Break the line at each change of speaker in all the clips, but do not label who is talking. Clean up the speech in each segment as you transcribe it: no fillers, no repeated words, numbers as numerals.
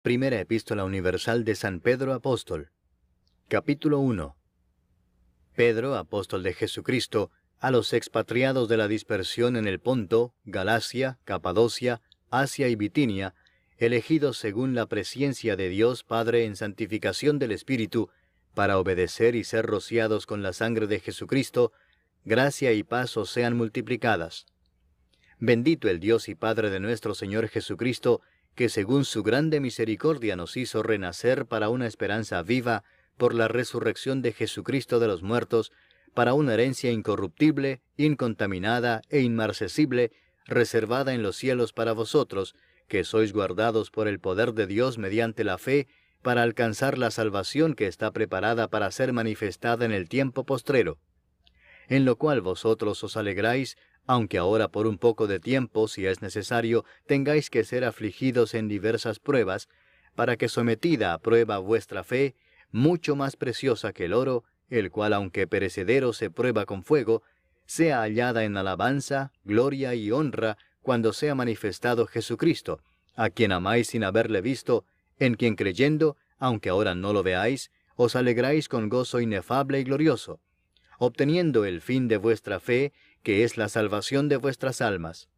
Primera Epístola Universal de San Pedro Apóstol. Capítulo 1. Pedro, apóstol de Jesucristo, a los expatriados de la dispersión en el Ponto, Galacia, Capadocia, Asia y Bitinia, elegidos según la presciencia de Dios Padre en santificación del Espíritu, para obedecer y ser rociados con la sangre de Jesucristo, gracia y paz os sean multiplicadas. Bendito el Dios y Padre de nuestro Señor Jesucristo, que según su grande misericordia nos hizo renacer para una esperanza viva por la resurrección de Jesucristo de los muertos, para una herencia incorruptible, incontaminada e inmarcesible, reservada en los cielos para vosotros, que sois guardados por el poder de Dios mediante la fe, para alcanzar la salvación que está preparada para ser manifestada en el tiempo postrero. En lo cual vosotros os alegráis, aunque ahora por un poco de tiempo, si es necesario, tengáis que ser afligidos en diversas pruebas, para que sometida a prueba vuestra fe, mucho más preciosa que el oro, el cual aunque perecedero se prueba con fuego, sea hallada en alabanza, gloria y honra, cuando sea manifestado Jesucristo, a quien amáis sin haberle visto, en quien creyendo, aunque ahora no lo veáis, os alegráis con gozo inefable y glorioso, obteniendo el fin de vuestra fe, que es la salvación de vuestras almas.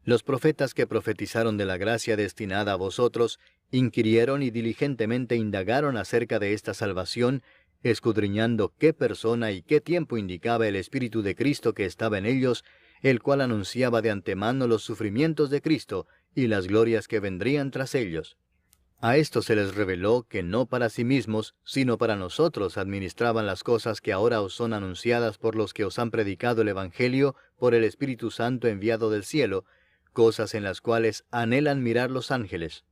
Los profetas que profetizaron de la gracia destinada a vosotros, inquirieron y diligentemente indagaron acerca de esta salvación, escudriñando qué persona y qué tiempo indicaba el Espíritu de Cristo que estaba en ellos, el cual anunciaba de antemano los sufrimientos de Cristo y las glorias que vendrían tras ellos. A esto se les reveló que no para sí mismos, sino para nosotros administraban las cosas que ahora os son anunciadas por los que os han predicado el Evangelio por el Espíritu Santo enviado del cielo, cosas en las cuales anhelan mirar los ángeles.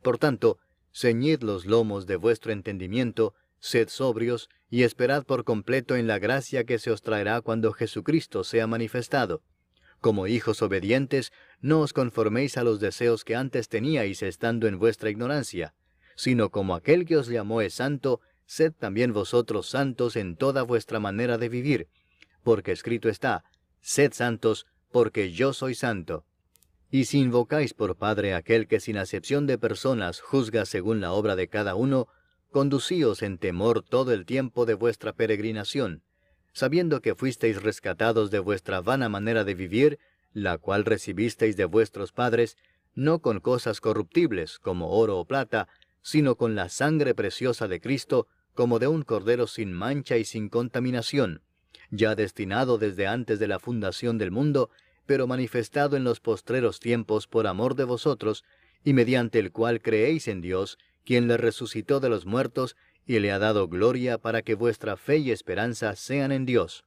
Por tanto, ceñid los lomos de vuestro entendimiento, sed sobrios, y esperad por completo en la gracia que se os traerá cuando Jesucristo sea manifestado. Como hijos obedientes, no os conforméis a los deseos que antes teníais estando en vuestra ignorancia, sino como aquel que os llamó es santo, sed también vosotros santos en toda vuestra manera de vivir, porque escrito está, sed santos, porque yo soy santo. Y si invocáis por Padre aquel que sin acepción de personas juzga según la obra de cada uno, conducíos en temor todo el tiempo de vuestra peregrinación, sabiendo que fuisteis rescatados de vuestra vana manera de vivir, la cual recibisteis de vuestros padres, no con cosas corruptibles, como oro o plata, sino con la sangre preciosa de Cristo, como de un cordero sin mancha y sin contaminación, ya destinado desde antes de la fundación del mundo, pero manifestado en los postreros tiempos por amor de vosotros, y mediante el cual creéis en Dios, quien le resucitó de los muertos, y le ha dado gloria para que vuestra fe y esperanza sean en Dios.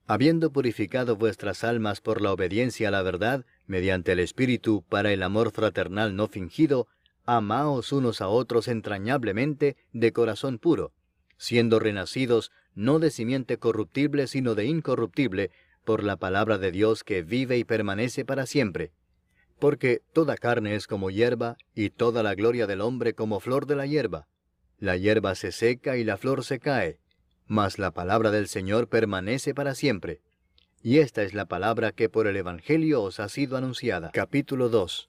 Habiendo purificado vuestras almas por la obediencia a la verdad, mediante el Espíritu para el amor fraternal no fingido, amaos unos a otros entrañablemente de corazón puro, siendo renacidos no de simiente corruptible sino de incorruptible, por la palabra de Dios que vive y permanece para siempre. Porque toda carne es como hierba, y toda la gloria del hombre como flor de la hierba. La hierba se seca y la flor se cae, mas la palabra del Señor permanece para siempre. Y esta es la palabra que por el Evangelio os ha sido anunciada. Capítulo 2.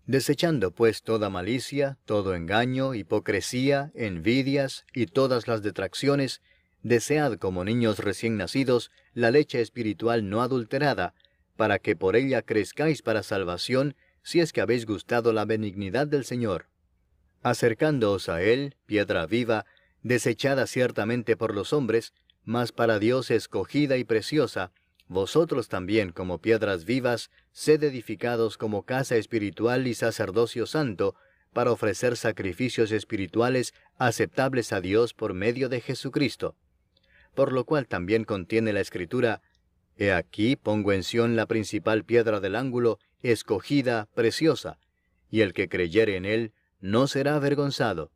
Desechando pues toda malicia, todo engaño, hipocresía, envidias y todas las detracciones, desead como niños recién nacidos la leche espiritual no adulterada, para que por ella crezcáis para salvación, si es que habéis gustado la benignidad del Señor. Acercándoos a Él, piedra viva, desechada ciertamente por los hombres, mas para Dios escogida y preciosa, vosotros también como piedras vivas, sed edificados como casa espiritual y sacerdocio santo, para ofrecer sacrificios espirituales aceptables a Dios por medio de Jesucristo. Por lo cual también contiene la Escritura, He aquí pongo en Sión la principal piedra del ángulo, escogida, preciosa, y el que creyere en Él, no será avergonzado.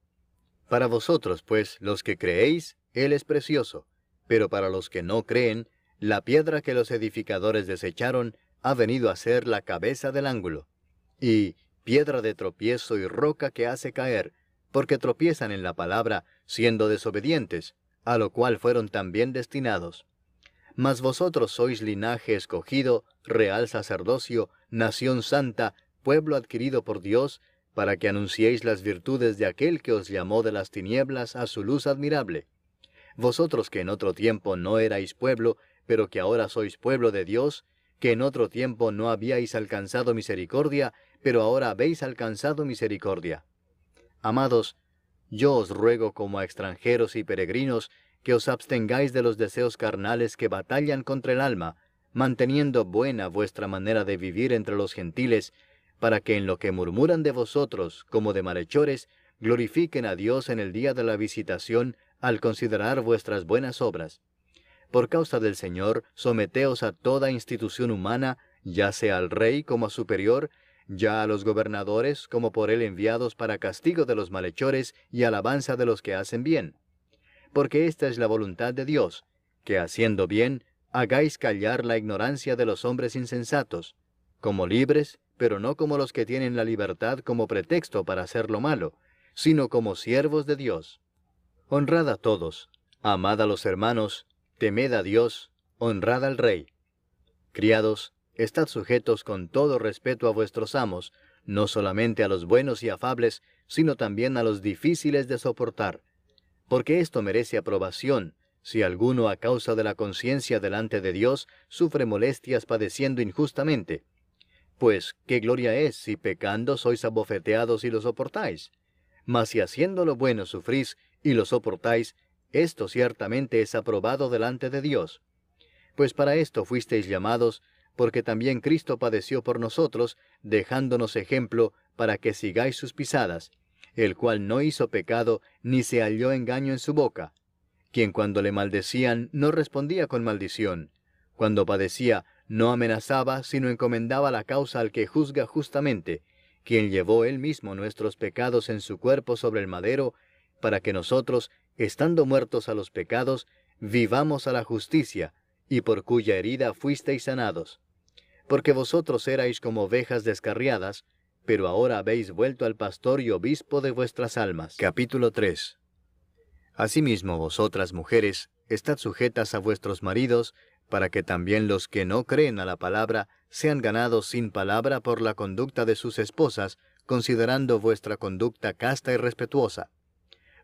Para vosotros, pues, los que creéis, Él es precioso, pero para los que no creen, la piedra que los edificadores desecharon ha venido a ser la cabeza del ángulo, y piedra de tropiezo y roca que hace caer, porque tropiezan en la palabra, siendo desobedientes, a lo cual fueron también destinados. Mas vosotros sois linaje escogido, real sacerdocio, nación santa, pueblo adquirido por Dios, para que anunciéis las virtudes de aquel que os llamó de las tinieblas a su luz admirable. Vosotros que en otro tiempo no erais pueblo, pero que ahora sois pueblo de Dios, que en otro tiempo no habíais alcanzado misericordia, pero ahora habéis alcanzado misericordia. Amados, yo os ruego como a extranjeros y peregrinos, que os abstengáis de los deseos carnales que batallan contra el alma, manteniendo buena vuestra manera de vivir entre los gentiles, para que en lo que murmuran de vosotros, como de malhechores, glorifiquen a Dios en el día de la visitación, al considerar vuestras buenas obras. Por causa del Señor, someteos a toda institución humana, ya sea al rey como a superior, ya a los gobernadores como por él enviados para castigo de los malhechores y alabanza de los que hacen bien. Porque esta es la voluntad de Dios, que haciendo bien, hagáis callar la ignorancia de los hombres insensatos, como libres, pero no como los que tienen la libertad como pretexto para hacer lo malo, sino como siervos de Dios. Honrad a todos, amad a los hermanos, temed a Dios, honrad al Rey. Criados, estad sujetos con todo respeto a vuestros amos, no solamente a los buenos y afables, sino también a los difíciles de soportar. Porque esto merece aprobación, si alguno a causa de la conciencia delante de Dios sufre molestias padeciendo injustamente. Pues, ¿qué gloria es si pecando sois abofeteados y lo soportáis? Mas si haciendo lo bueno sufrís y lo soportáis, esto ciertamente es aprobado delante de Dios. Pues para esto fuisteis llamados, porque también Cristo padeció por nosotros, dejándonos ejemplo para que sigáis sus pisadas, el cual no hizo pecado, ni se halló engaño en su boca, quien cuando le maldecían no respondía con maldición, cuando padecía no amenazaba, sino encomendaba la causa al que juzga justamente, quien llevó él mismo nuestros pecados en su cuerpo sobre el madero, para que nosotros, estando muertos a los pecados, vivamos a la justicia, y por cuya herida fuisteis sanados. Porque vosotros erais como ovejas descarriadas, pero ahora habéis vuelto al pastor y obispo de vuestras almas. Capítulo 3. Asimismo vosotras mujeres, estad sujetas a vuestros maridos, para que también los que no creen a la palabra sean ganados sin palabra por la conducta de sus esposas, considerando vuestra conducta casta y respetuosa.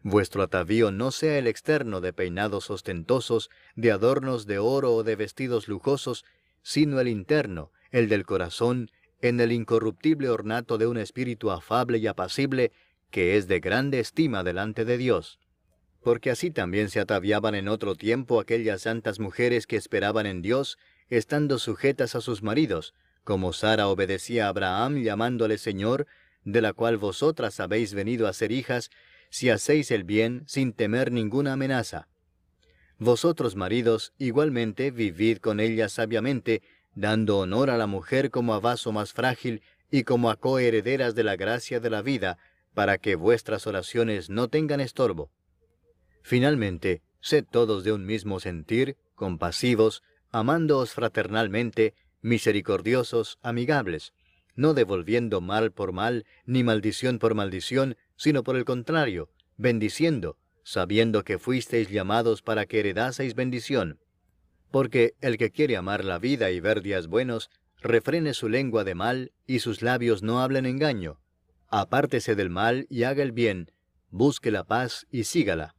Vuestro atavío no sea el externo de peinados ostentosos, de adornos de oro o de vestidos lujosos, sino el interno, el del corazón, en el incorruptible ornato de un espíritu afable y apacible, que es de grande estima delante de Dios. Porque así también se ataviaban en otro tiempo aquellas santas mujeres que esperaban en Dios, estando sujetas a sus maridos, como Sara obedecía a Abraham llamándole Señor, de la cual vosotras habéis venido a ser hijas, si hacéis el bien sin temer ninguna amenaza. Vosotros, maridos, igualmente vivid con ellas sabiamente, dando honor a la mujer como a vaso más frágil y como a coherederas de la gracia de la vida, para que vuestras oraciones no tengan estorbo. Finalmente, sed todos de un mismo sentir, compasivos, amándoos fraternalmente, misericordiosos, amigables, no devolviendo mal por mal, ni maldición por maldición, sino por el contrario, bendiciendo, sabiendo que fuisteis llamados para que heredaseis bendición. Porque el que quiere amar la vida y ver días buenos, refrene su lengua de mal, y sus labios no hablen engaño. Apártese del mal y haga el bien, busque la paz y sígala.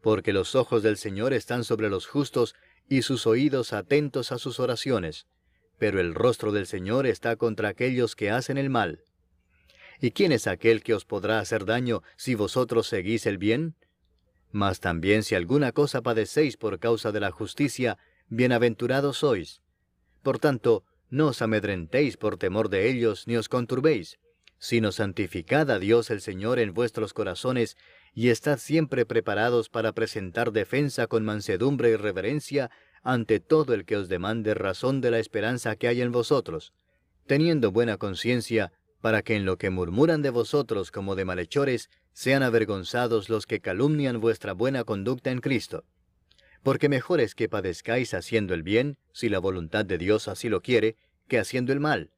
Porque los ojos del Señor están sobre los justos, y sus oídos atentos a sus oraciones. Pero el rostro del Señor está contra aquellos que hacen el mal. ¿Y quién es aquel que os podrá hacer daño si vosotros seguís el bien? Mas también si alguna cosa padecéis por causa de la justicia, bienaventurados sois. Por tanto, no os amedrentéis por temor de ellos, ni os conturbéis, sino santificad a Dios el Señor en vuestros corazones, y estad siempre preparados para presentar defensa con mansedumbre y reverencia ante todo el que os demande razón de la esperanza que hay en vosotros, teniendo buena conciencia, para que en lo que murmuran de vosotros como de malhechores, sean avergonzados los que calumnian vuestra buena conducta en Cristo. Porque mejor es que padezcáis haciendo el bien, si la voluntad de Dios así lo quiere, que haciendo el mal.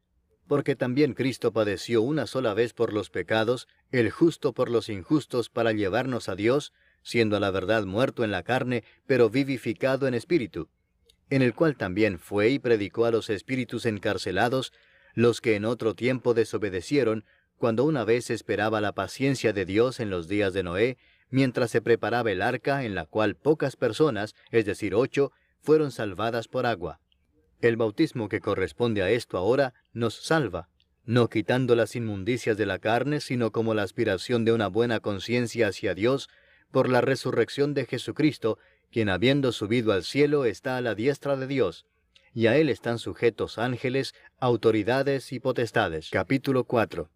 Porque también Cristo padeció una sola vez por los pecados, el justo por los injustos, para llevarnos a Dios, siendo a la verdad muerto en la carne, pero vivificado en espíritu, en el cual también fue y predicó a los espíritus encarcelados, los que en otro tiempo desobedecieron, cuando una vez esperaba la paciencia de Dios en los días de Noé, mientras se preparaba el arca en la cual pocas personas, es decir, 8, fueron salvadas por agua. El bautismo que corresponde a esto ahora nos salva, no quitando las inmundicias de la carne, sino como la aspiración de una buena conciencia hacia Dios por la resurrección de Jesucristo, quien habiendo subido al cielo está a la diestra de Dios, y a él están sujetos ángeles, autoridades y potestades. Capítulo 4.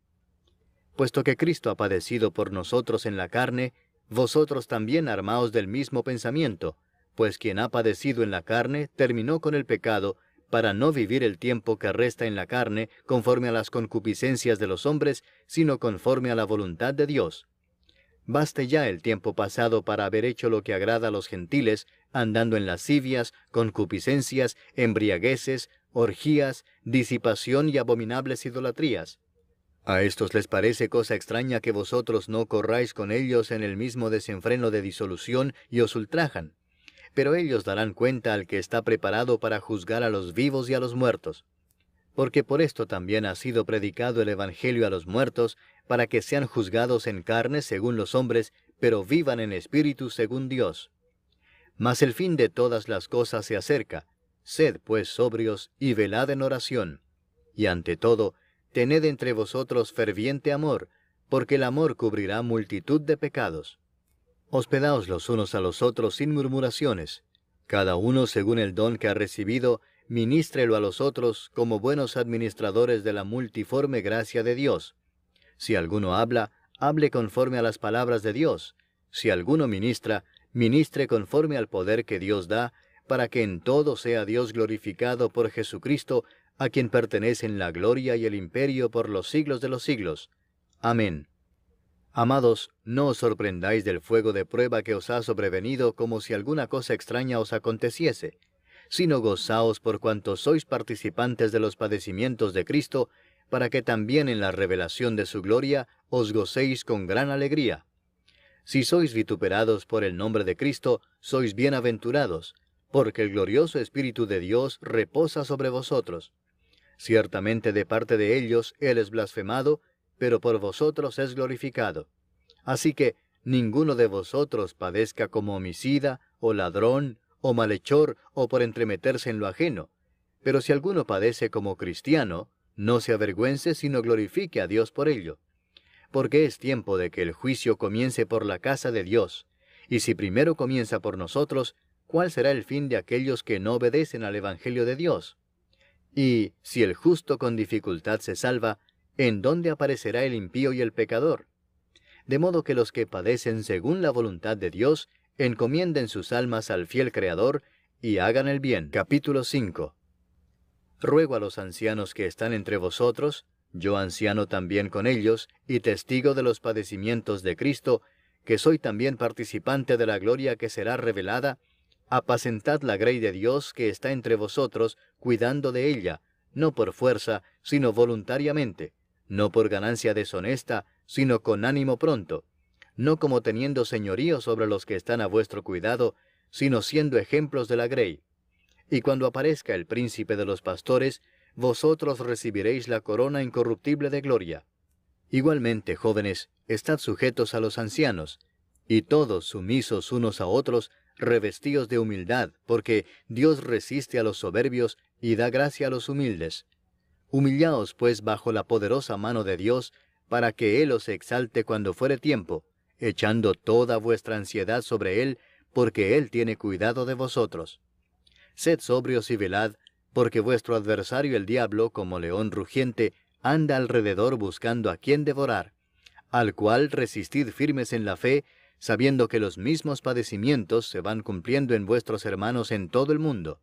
Puesto que Cristo ha padecido por nosotros en la carne, vosotros también armaos del mismo pensamiento, pues quien ha padecido en la carne terminó con el pecado, para no vivir el tiempo que resta en la carne conforme a las concupiscencias de los hombres, sino conforme a la voluntad de Dios. Baste ya el tiempo pasado para haber hecho lo que agrada a los gentiles, andando en lascivias, concupiscencias, embriagueces, orgías, disipación y abominables idolatrías. A estos les parece cosa extraña que vosotros no corráis con ellos en el mismo desenfreno de disolución y os ultrajan. Pero ellos darán cuenta al que está preparado para juzgar a los vivos y a los muertos. Porque por esto también ha sido predicado el Evangelio a los muertos, para que sean juzgados en carne según los hombres, pero vivan en espíritu según Dios. Mas el fin de todas las cosas se acerca. Sed pues sobrios y velad en oración. Y ante todo, tened entre vosotros ferviente amor, porque el amor cubrirá multitud de pecados. Hospedaos los unos a los otros sin murmuraciones. Cada uno según el don que ha recibido, ministrelo a los otros como buenos administradores de la multiforme gracia de Dios. Si alguno habla, hable conforme a las palabras de Dios. Si alguno ministra, ministre conforme al poder que Dios da, para que en todo sea Dios glorificado por Jesucristo, a quien pertenecen la gloria y el imperio por los siglos de los siglos. Amén. Amados, no os sorprendáis del fuego de prueba que os ha sobrevenido como si alguna cosa extraña os aconteciese, sino gozaos por cuanto sois participantes de los padecimientos de Cristo, para que también en la revelación de su gloria os gocéis con gran alegría. Si sois vituperados por el nombre de Cristo, sois bienaventurados, porque el glorioso Espíritu de Dios reposa sobre vosotros. Ciertamente de parte de ellos Él es blasfemado, pero por vosotros es glorificado. Así que ninguno de vosotros padezca como homicida, o ladrón, o malhechor, o por entremeterse en lo ajeno. Pero si alguno padece como cristiano, no se avergüence, sino glorifique a Dios por ello. Porque es tiempo de que el juicio comience por la casa de Dios. Y si primero comienza por nosotros, ¿cuál será el fin de aquellos que no obedecen al Evangelio de Dios? Y si el justo con dificultad se salva, ¿en dónde aparecerá el impío y el pecador? De modo que los que padecen según la voluntad de Dios, encomienden sus almas al fiel Creador, y hagan el bien. Capítulo 5. Ruego a los ancianos que están entre vosotros, yo anciano también con ellos, y testigo de los padecimientos de Cristo, que soy también participante de la gloria que será revelada, apacentad la grey de Dios que está entre vosotros, cuidando de ella, no por fuerza, sino voluntariamente, no por ganancia deshonesta, sino con ánimo pronto, no como teniendo señorío sobre los que están a vuestro cuidado, sino siendo ejemplos de la grey. Y cuando aparezca el príncipe de los pastores, vosotros recibiréis la corona incorruptible de gloria. Igualmente, jóvenes, estad sujetos a los ancianos, y todos sumisos unos a otros, revestidos de humildad, porque Dios resiste a los soberbios y da gracia a los humildes. Humillaos pues bajo la poderosa mano de Dios, para que Él os exalte cuando fuere tiempo, echando toda vuestra ansiedad sobre Él, porque Él tiene cuidado de vosotros. Sed sobrios y velad, porque vuestro adversario el diablo, como león rugiente, anda alrededor buscando a quien devorar, al cual resistid firmes en la fe, sabiendo que los mismos padecimientos se van cumpliendo en vuestros hermanos en todo el mundo.